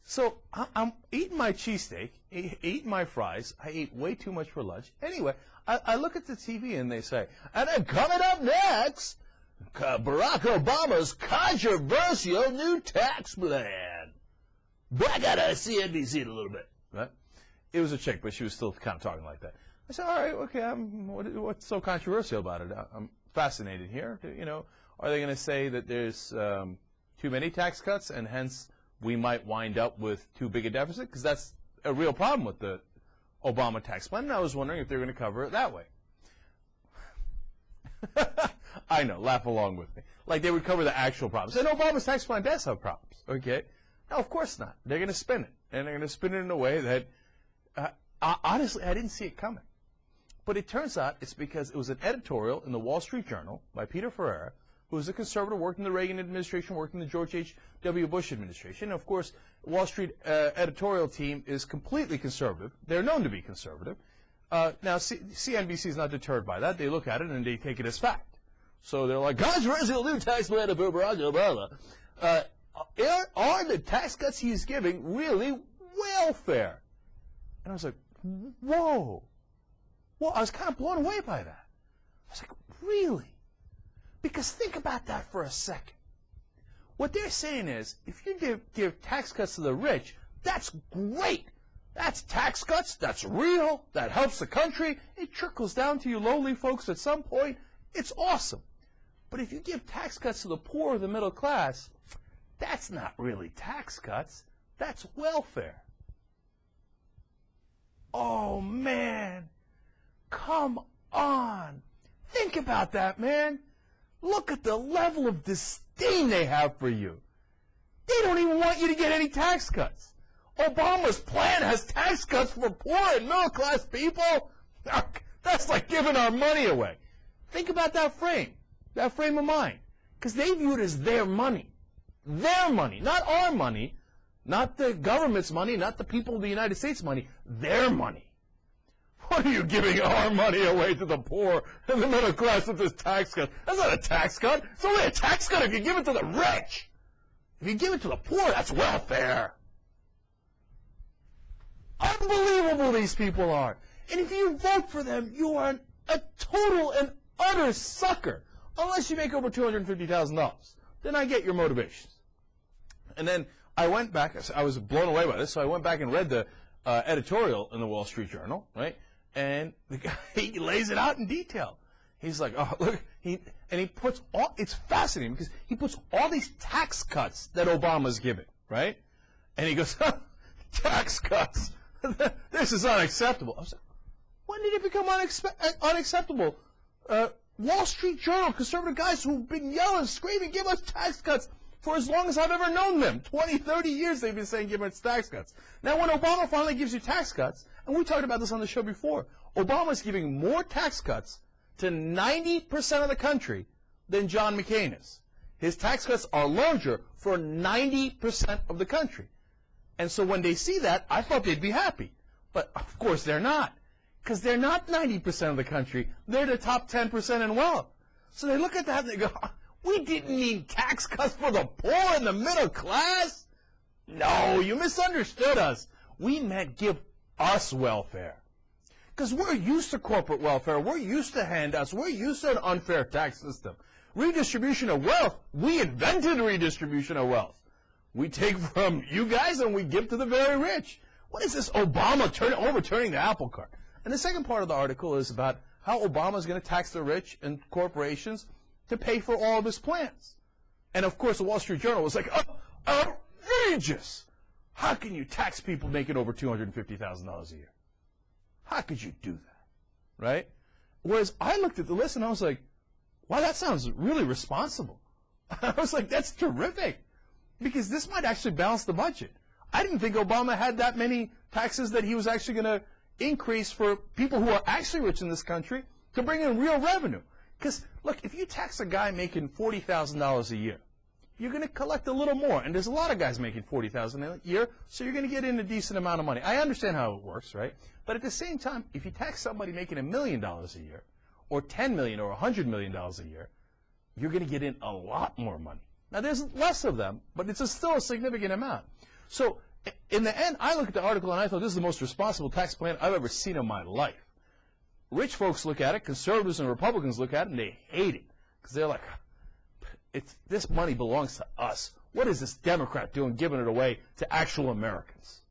So I'm eating my cheesesteak, eating my fries. I ate way too much for lunch. Anyway, I look at the TV and they say, and then coming up next, Barack Obama's controversial new tax plan. Back out of CNBC in a little bit. Right? It was a chick, but she was still kind of talking like that. I said, all right, okay, what's so controversial about it? I'm fascinated here. You know, are they going to say that there's too many tax cuts and hence we might wind up with too big a deficit? Because that's a real problem with the Obama tax plan. And I was wondering if they're going to cover it that way. I know, laugh along with me. Like they would cover the actual problems. And Obama's tax plan does have problems, okay? No, of course not. They're going to spin it. And they're going to spin it in a way that, honestly, I didn't see it coming. But it turns out it's because it was an editorial in the Wall Street Journal by Peter Ferreira, who was a conservative, worked in the Reagan administration, worked in the George H.W. Bush administration. And of course, Wall Street editorial team is completely conservative. They're known to be conservative. Now, CNBC is not deterred by that. They look at it and they take it as fact. So they're like, controversial new tax plan of Barack Obama. Are the tax cuts he's giving really welfare? And I was like, whoa. Well, I was kind of blown away by that. I was like, really? Because think about that for a second. What they're saying is, if you give tax cuts to the rich, that's great. That's tax cuts. That's real. That helps the country. It trickles down to you lowly folks at some point. It's awesome. But if you give tax cuts to the poor or the middle class, that's not really tax cuts. That's welfare. Oh, man. Come on. Think about that, man. Look at the level of disdain they have for you. They don't even want you to get any tax cuts. Obama's plan has tax cuts for poor and middle-class people. That's like giving our money away. Think about that frame of mind. Because they view it as their money. Their money, not our money, not the government's money, not the people of the United States' money, their money. What are you giving our money away to the poor and the middle class with this tax cut? That's not a tax cut. It's only a tax cut if you give it to the rich. If you give it to the poor, that's welfare. Unbelievable these people are. And if you vote for them, you are a total and utter sucker. Unless you make over $250,000. Then I get your motivations. And then I went back. I was blown away by this, so I went back and read the editorial in the Wall Street Journal, right? And the guy, he lays it out in detail. He's like, oh, look, he puts all, it's fascinating because he puts all these tax cuts that Obama's giving, right? And he goes, tax cuts. This is unacceptable. I was like, when did it become unacceptable? Wall Street Journal, conservative guys who've been yelling, screaming, give us tax cuts for as long as I've ever known them. 20, 30 years they've been saying give us tax cuts. Now when Obama finally gives you tax cuts, and we talked about this on the show before, Obama's giving more tax cuts to 90% of the country than John McCain is. His tax cuts are larger for 90% of the country. And so when they see that, I thought they'd be happy. But of course they're not. Because they're not 90% of the country. They're the top 10% in wealth. So they look at that and they go, we didn't need tax cuts for the poor and the middle class? No, you misunderstood us. We meant give us welfare. Because we're used to corporate welfare. We're used to handouts. We're used to an unfair tax system. Redistribution of wealth. We invented redistribution of wealth. We take from you guys and we give to the very rich. What is this Obama overturning the apple cart? And the second part of the article is about how Obama is going to tax the rich and corporations to pay for all of his plans. And of course, the Wall Street Journal was like, oh, outrageous! How can you tax people making over $250,000 a year? How could you do that? Right? Whereas I looked at the list and I was like, wow, that sounds really responsible. I was like, that's terrific. Because this might actually balance the budget. I didn't think Obama had that many taxes that he was actually going to increase for people who are actually rich in this country to bring in real revenue. Because, look, if you tax a guy making $40,000 a year, you're going to collect a little more. And there's a lot of guys making $40,000 a year, so you're going to get in a decent amount of money. I understand how it works, right? But at the same time, if you tax somebody making $1 million a year, or $10 million or $100 million a year, you're going to get in a lot more money. Now, there's less of them, but it's still a significant amount. So In the end, I look at the article and I thought this is the most responsible tax plan I've ever seen in my life. Rich folks look at it, conservatives and Republicans look at it, and they hate it. Because they're like, this money belongs to us. What is this Democrat doing giving it away to actual Americans?